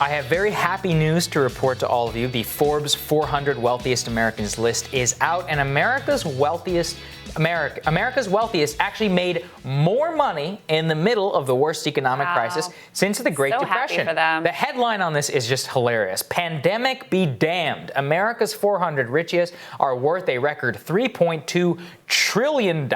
I have very happy news to report to all of you. The Forbes 400 Wealthiest Americans list is out, and America's wealthiest actually made more money in the middle of the worst economic crisis since the Great Depression. Happy for them. The headline on this is just hilarious. Pandemic be damned. America's 400 richest are worth a record $3.2 trillion,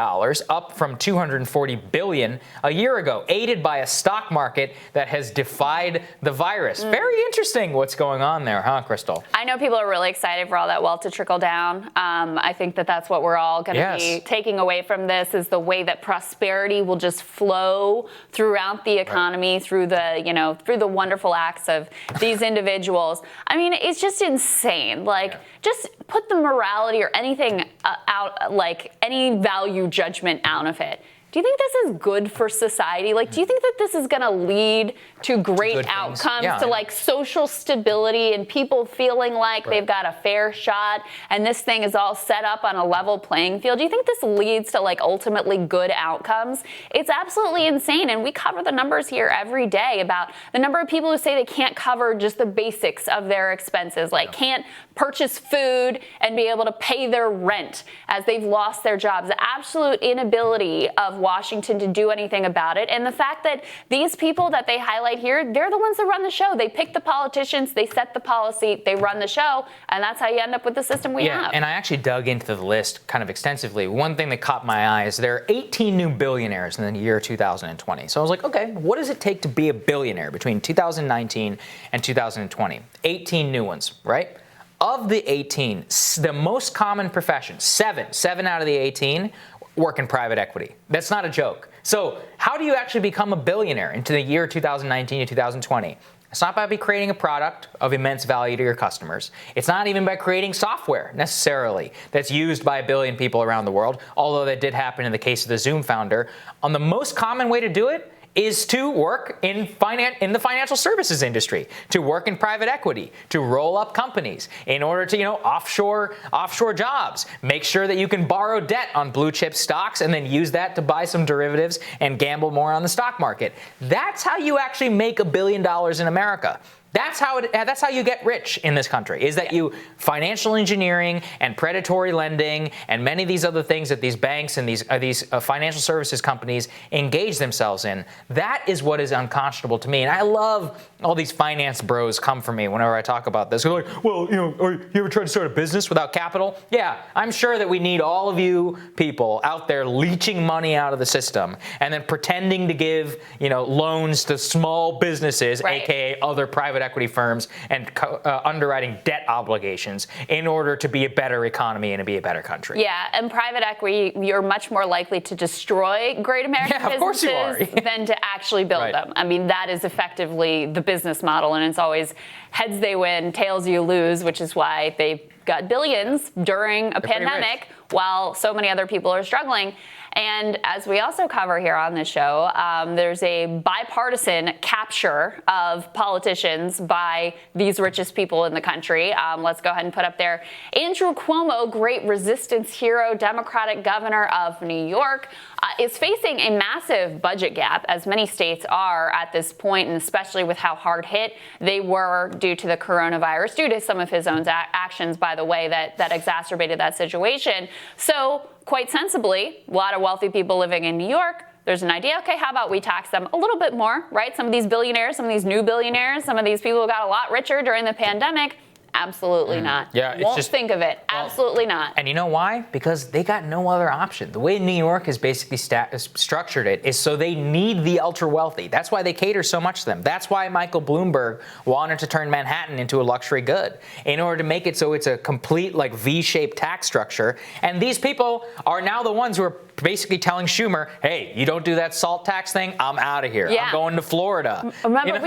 up from $240 billion a year ago, aided by a stock market that has defied the virus. Very interesting what's going on there, huh, Krystal? I know people are really excited for all that wealth to trickle down. I think that that's what we're all going to be taking away from this, is the way that prosperity will just flow throughout the economy, through the, through the wonderful acts of these individuals. I mean, it's just insane. Like, just put the morality or anything out, like any value judgment out of it. Do you think this is good for society? Like, do you think that this is going to lead to great outcomes, to like social stability and people feeling like they've got a fair shot and this thing is all set up on a level playing field? Do you think this leads to like ultimately good outcomes? It's absolutely insane. And we cover the numbers here every day about the number of people who say they can't cover just the basics of their expenses, like can't purchase food and be able to pay their rent as they've lost their jobs. The absolute inability of Washington to do anything about it. And the fact that these people that they highlight here, they're the ones that run the show. They pick the politicians, they set the policy, they run the show, and that's how you end up with the system we have. And I actually dug into the list kind of extensively. One thing that caught my eye is there are 18 new billionaires in the year 2020. So I was like, okay, what does it take to be a billionaire between 2019 and 2020? 18 new ones, right? Of the 18, the most common profession, seven out of the 18, work in private equity. That's not a joke. So how do you actually become a billionaire into the year 2019 to 2020? It's not by creating a product of immense value to your customers. It's not even by creating software, necessarily, that's used by a billion people around the world, although that did happen in the case of the Zoom founder. The most common way to do it is to work in the financial services industry, to work in private equity, to roll up companies in order to, offshore jobs. Make sure that you can borrow debt on blue chip stocks and then use that to buy some derivatives and gamble more on the stock market. That's how you actually make $1 billion in America. That's how you get rich in this country, is that you financial engineering and predatory lending and many of these other things that these banks and these financial services companies engage themselves in. That is what is unconscionable to me. And I love all these finance bros come for me whenever I talk about this. They're like, well, you ever tried to start a business without capital? Yeah, I'm sure that we need all of you people out there leeching money out of the system and then pretending to give, loans to small businesses, aka other private equity firms, and underwriting debt obligations in order to be a better economy and to be a better country. Yeah, and private equity, you're much more likely to destroy great American businesses than to actually build them. I mean, that is effectively the business model, and it's always heads they win, tails you lose, which is why they got billions during a pandemic while so many other people are struggling. And as we also cover here on this show, there's a bipartisan capture of politicians by these richest people in the country. Let's go ahead and put up there Andrew Cuomo, great resistance hero, Democratic governor of New York, is facing a massive budget gap, as many states are at this point, and especially with how hard hit they were due to the coronavirus, due to some of his own actions, by the way, that exacerbated that situation. So quite sensibly, a lot of wealthy people living in New York, there's an idea, okay, how about we tax them a little bit more, right? Some of these billionaires, some of these new billionaires, some of these people who got a lot richer during the pandemic, absolutely not. Yeah, Won't think of it. Absolutely not. And you know why? Because they got no other option. The way New York has basically structured it is so they need the ultra wealthy. That's why they cater so much to them. That's why Michael Bloomberg wanted to turn Manhattan into a luxury good, in order to make it so it's a complete like V-shaped tax structure. And these people are now the ones who are basically telling Schumer, hey, you don't do that SALT tax thing, I'm out of here. I'm going to Florida. Remember,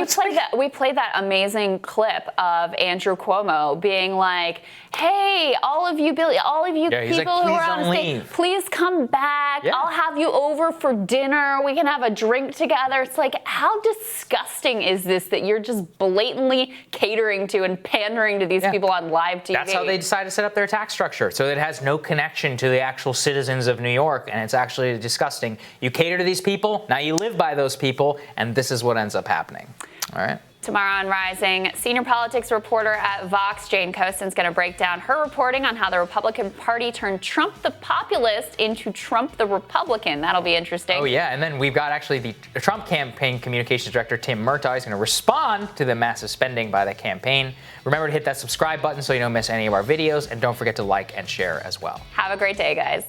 we played that amazing clip of Andrew Cuomo being like, hey, all of you people who are on stage, please come back. I'll have you over for dinner. We can have a drink together. It's like, how disgusting is this that you're just blatantly catering to and pandering to these people on live TV? That's how they decide to set up their tax structure, so it has no connection to the actual citizens of New York, and it's actually disgusting. You cater to these people, now you live by those people, and this is what ends up happening. All right? Tomorrow on Rising, senior politics reporter at Vox, Jane Costen's going to break down her reporting on how the Republican Party turned Trump the populist into Trump the Republican. That'll be interesting. Oh, yeah. And then we've got actually the Trump campaign communications director, Tim Murtaugh, is going to respond to the massive spending by the campaign. Remember to hit that subscribe button so you don't miss any of our videos. And don't forget to like and share as well. Have a great day, guys.